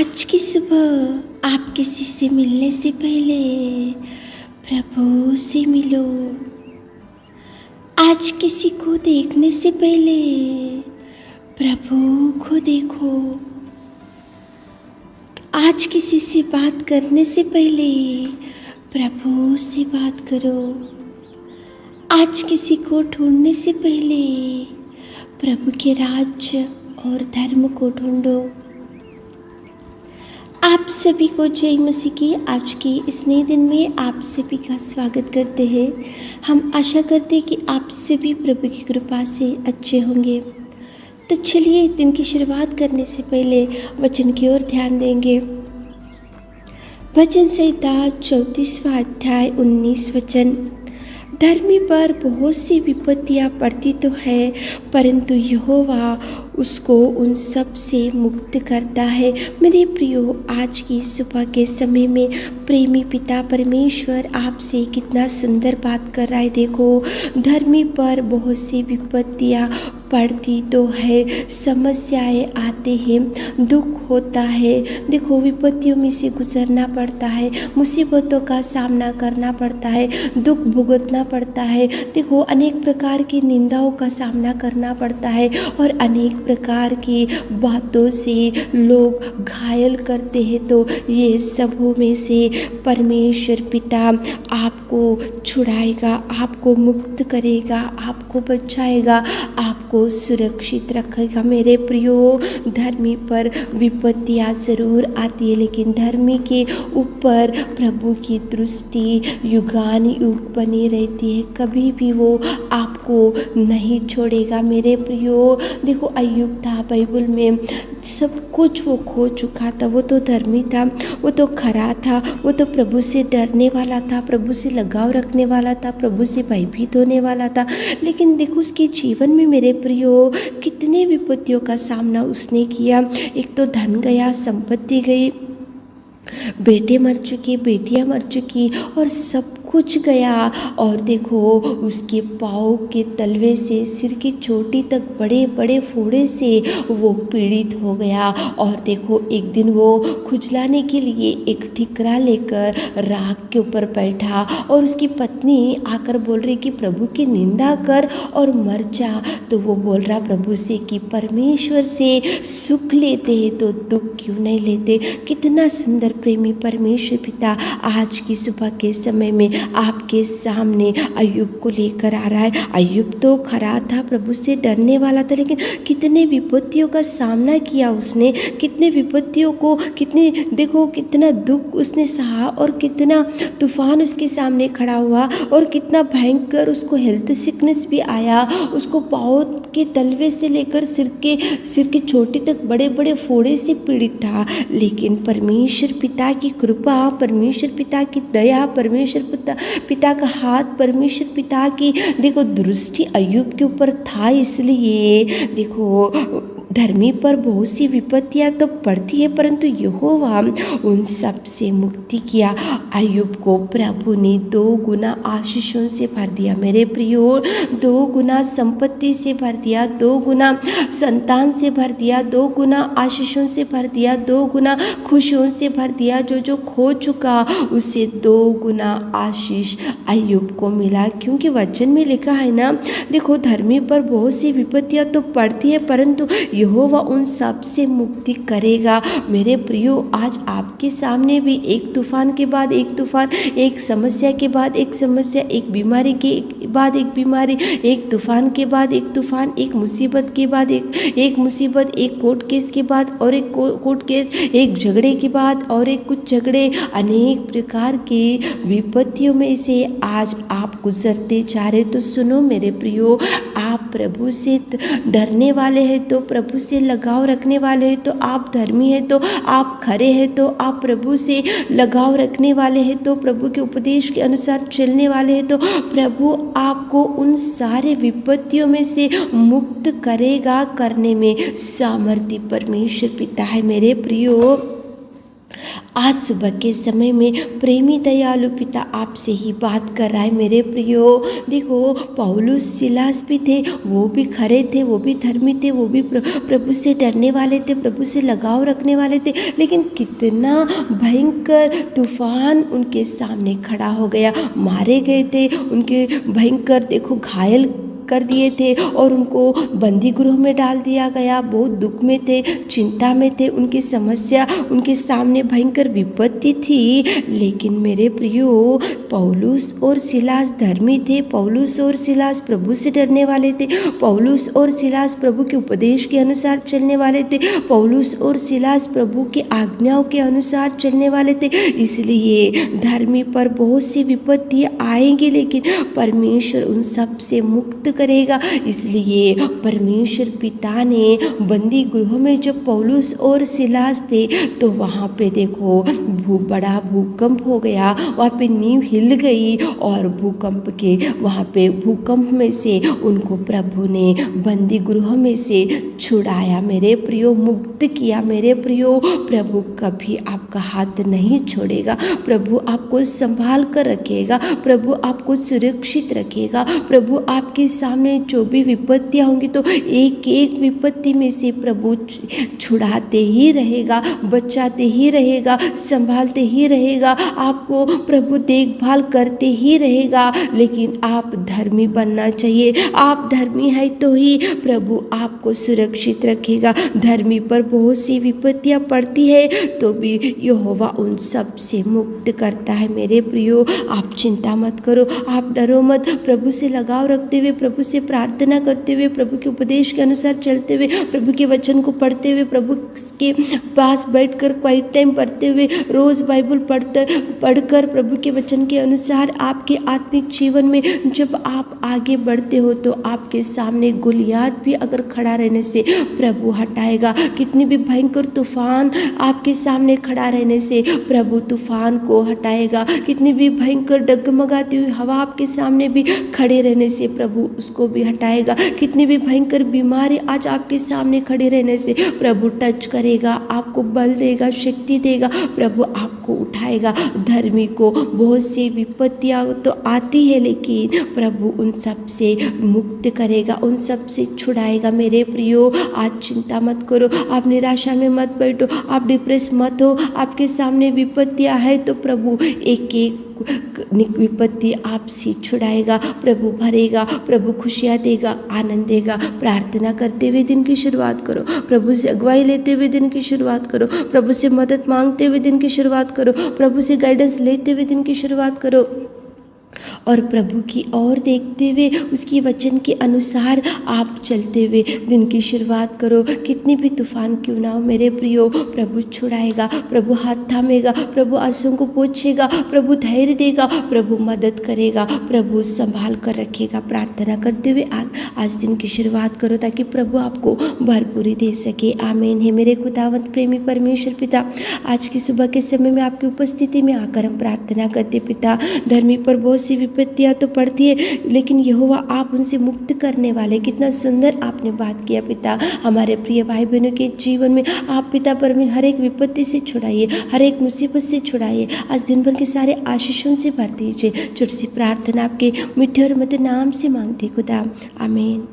आज की सुबह आप किसी से मिलने से पहले प्रभु से मिलो। आज किसी को देखने से पहले प्रभु को देखो। आज किसी से बात करने से पहले प्रभु से बात करो। आज किसी को ढूंढने से पहले प्रभु के राज्य और धर्म को ढूंढो। आप सभी को जय मसीह की आज के इस नए दिन में आप सभी का स्वागत करते हैं। हम आशा करते हैं कि आप सभी प्रभु की कृपा से अच्छे होंगे। तो चलिए दिन की शुरुआत करने से पहले वचन की ओर ध्यान देंगे। वचन संहिता 34वां अध्याय 19 वचन। धर्मी पर बहुत सी विपत्तियां पड़ती तो है, परंतु यहोवा उसको उन सब से मुक्त करता है। मेरे प्रियो, आज की सुबह के समय में प्रेमी पिता परमेश्वर आपसे कितना सुंदर बात कर रहा है। देखो, धर्मी पर बहुत सी विपत्तियां पड़ती तो है, समस्याएं आते हैं, दुख होता है। देखो, विपत्तियों में से गुजरना पड़ता है, मुसीबतों का सामना करना पड़ता है, दुख भुगतना पड़ता है। देखो, अनेक प्रकार की निंदाओं का सामना करना पड़ता है और अनेक प्रकार की बातों से लोग घायल करते हैं। तो ये सबों में से परमेश्वर पिता आपको छुड़ाएगा, आपको मुक्त करेगा, आपको बचाएगा, आपको सुरक्षित रखेगा। मेरे प्रियो, धर्मी पर विपत्तियां जरूर आती है, लेकिन धर्मी के ऊपर प्रभु की दृष्टि युगानुयुग बनी रहती है। कभी भी वो आपको नहीं छोड़ेगा। मेरे प्रियो, देखो, अय्यूब था बाइबल में, सब कुछ वो खो चुका था। वो तो धर्मी था, वो तो खरा था, वो तो प्रभु से डरने वाला था, प्रभु से लगाव रखने वाला था, प्रभु से भयभीत होने वाला था। लेकिन देखो, उसके जीवन में मेरे प्रियो कितने विपत्तियों का सामना उसने किया। एक तो धन गया, संपत्ति गई, बेटे मर चुके, बेटियां मर चुकी और सब कुछ गया। और देखो, उसके पाँव के तलवे से सिर की चोटी तक बड़े बड़े फोड़े से वो पीड़ित हो गया। और देखो, एक दिन वो खुजलाने के लिए एक ठिकरा लेकर राख के ऊपर बैठा और उसकी पत्नी आकर बोल रही कि प्रभु की निंदा कर और मर जा। तो वो बोल रहा प्रभु से कि परमेश्वर से सुख लेते हैं तो दुख क्यों नहीं लेते। कितना सुंदर प्रेमी परमेश्वर पिता आज की सुबह के समय में आपके सामने अय्यूब को लेकर आ रहा है। अय्यूब तो खरा था, प्रभु से डरने वाला था, लेकिन कितने विपत्तियों का सामना किया उसने, कितने विपत्तियों को, देखो कितना दुख उसने सहा और कितना तूफान उसके सामने खड़ा हुआ और कितना भयंकर उसको हेल्थ सिकनेस भी आया। उसको पाँव के तलवे से लेकर सिर की चोटी तक बड़े बड़े फोड़े से पीड़ित था। लेकिन परमेश्वर पिता की कृपा, परमेश्वर पिता की दया, परमेश्वर पिता का हाथ, परमेश्वर पिता की देखो दृष्टि अय्यूब के ऊपर था। इसलिए देखो, धर्मी पर बहुत सी विपत्तियां तो पड़ती है, परंतु यहोवा उन सब से मुक्ति किया। अय्यूब को प्रभु ने 2 गुना आशीषों से भर दिया। मेरे प्रियो, 2 गुना संपत्ति से भर दिया, 2 गुना संतान से भर दिया, 2 गुना आशीषों से भर दिया, 2 गुना खुशियों से भर दिया। जो खो चुका उसे 2 गुना आशीष अय्यूब को मिला। क्योंकि वचन में लिखा है ना, देखो, धर्मी पर बहुत सी विपत्तियां तो पड़ती है, परंतु यहोवा उन सब से मुक्ति करेगा। मेरे प्रियो, आज आपके सामने भी एक तूफान के बाद एक तूफान, एक समस्या के बाद एक समस्या, एक बीमारी के बाद एक बीमारी, एक तूफान के बाद एक तूफान, एक मुसीबत के बाद एक मुसीबत, एक कोर्ट केस के बाद और एक कोर्ट केस, एक झगड़े के बाद और एक कुछ झगड़े, अनेक प्रकार के विपत्तियों में से आज आप गुजरते जा रहे। तो सुनो मेरे प्रियो, आप प्रभु से डरने वाले हैं तो प्रभु से लगाव रखने वाले हैं तो आप धर्मी हैं, तो आप खरे हैं, तो आप प्रभु से लगाव रखने वाले हैं, तो प्रभु के उपदेश के अनुसार चलने वाले हैं, तो प्रभु आपको उन सारे विपत्तियों में से मुक्त करेगा। करने में सामर्थ्य परमेश्वर पिता है। मेरे प्रियो, आज सुबह के समय में प्रेमी दयालु पिता आपसे ही बात कर रहा है मेरे प्रियो। देखो, पौलुस सिलास भी थे, वो भी खरे थे, वो भी धर्मी थे, वो भी प्रभु से डरने वाले थे, प्रभु से लगाव रखने वाले थे, लेकिन कितना भयंकर तूफान उनके सामने खड़ा हो गया। मारे गए थे, उनके भयंकर देखो घायल कर दिए थे और उनको बंदी गृह में डाल दिया गया। बहुत दुख में थे, चिंता में थे, उनकी समस्या, उनके सामने भयंकर विपत्ति थी। लेकिन मेरे प्रियो, पौलुस और सिलास धर्मी थे, पौलुस और सिलास प्रभु से डरने वाले थे, पौलुस और सिलास प्रभु के उपदेश के अनुसार चलने वाले थे, पौलुस और सिलास प्रभु की आज्ञाओं के अनुसार चलने वाले थे। इसलिए धर्मी पर बहुत सी विपत्तियाँ आएंगी, लेकिन परमेश्वर उन सब से मुक्त करेगा। इसलिए परमेश्वर पिता ने बंदी गृह में जब पौलुस और सिलास थे तो वहाँ पे देखो बड़ा भूकंप हो गया, वहाँ पे नींव हिल गई और भूकंप में से उनको प्रभु ने बंदी गृह में से छुड़ाया मेरे प्रियो, मुक्त किया मेरे प्रियो। प्रभु कभी आपका हाथ नहीं छोड़ेगा, प्रभु आपको संभाल कर रखेगा, प्रभु आपको सुरक्षित रखेगा। प्रभु आपके सामने जो भी विपत्तियाँ होंगी तो एक एक विपत्ति में से प्रभु छुड़ाते ही रहेगा, बचाते ही रहेगा, संभालते ही रहेगा, आपको प्रभु देखभाल करते ही रहेगा। लेकिन आप धर्मी बनना चाहिए, आप धर्मी है तो ही प्रभु आपको सुरक्षित रखेगा। धर्मी पर बहुत सी विपत्तियाँ पड़ती है तो भी यहोवा उन सब से मुक्त करता है मेरे प्रियो। आप चिंता मत करो, आप डरो मत, प्रभु से लगाव रखते हुए, प्रभु से प्रार्थना करते हुए, प्रभु के उपदेश के अनुसार चलते हुए, प्रभु के वचन को पढ़ते हुए, प्रभु के पास बैठकर क्वाइट टाइम पढ़ते हुए, रोज बाइबल पढ़कर प्रभु के वचन के अनुसार आपके आत्मिक जीवन में जब आप आगे बढ़ते हो तो आपके सामने गोलियात भी अगर खड़ा रहने से प्रभु हटाएगा। कितनी भी भयंकर तूफान आपके सामने खड़ा रहने से प्रभु तूफान को हटाएगा। कितनी भी भयंकर डगमगाती हुई हवा आपके सामने भी खड़े रहने से प्रभु उसको भी हटाएगा। कितनी भी भयंकर बीमारी आज आपके सामने खड़े रहने से प्रभु टच करेगा, आपको बल देगा, शक्ति देगा, प्रभु आपको उठाएगा। धर्मी को बहुत सी विपत्तियां तो आती है लेकिन प्रभु उन सब से मुक्त करेगा, उन सब से छुड़ाएगा मेरे प्रियो। आज चिंता मत करो, आप निराशा में मत बैठो, आप डिप्रेस मत हो। आपके सामने विपत्तियां है तो प्रभु एक एक विपत्ति आपसे छुड़ाएगा, प्रभु भरेगा, प्रभु खुशियाँ देगा, आनंद देगा। प्रार्थना करते हुए दिन की शुरुआत करो, प्रभु से अगुवाई लेते हुए दिन की शुरुआत करो, प्रभु से मदद मांगते हुए दिन की शुरुआत करो, प्रभु से गाइडेंस लेते हुए दिन की शुरुआत करो और प्रभु की ओर देखते हुए उसकी वचन के अनुसार आप चलते हुए दिन की शुरुआत करो। कितनी भी तूफान क्यों ना हो मेरे प्रियो, प्रभु छुड़ाएगा, प्रभु हाथ थामेगा, प्रभु आंसुओं को पोंछेगा, प्रभु धैर्य देगा, प्रभु मदद करेगा, प्रभु संभाल कर रखेगा। प्रार्थना करते हुए आज दिन की शुरुआत करो ताकि प्रभु आपको भरपूरी दे सके। आमीन। है मेरे खुदावंत प्रेमी परमेश्वर पिता, आज की सुबह के समय में आपकी उपस्थिति में आकर हम प्रार्थना करते पिता, धर्मी पर बहुत सी विपत्तियां तो पड़ती है लेकिन यहोवा आप उनसे मुक्त करने वाले। कितना सुंदर आपने बात किया पिता, हमारे प्रिय भाई बहनों के जीवन में आप पिता परमेश्वर हर एक विपत्ति से छुड़ाइए, हर एक मुसीबत से छुड़ाइए। आज दिन भर के सारे आशीषों से भर दीजिए। छोटी सी प्रार्थना आपके मीठे और मधुर नाम से मांगते खुदा, आमीन।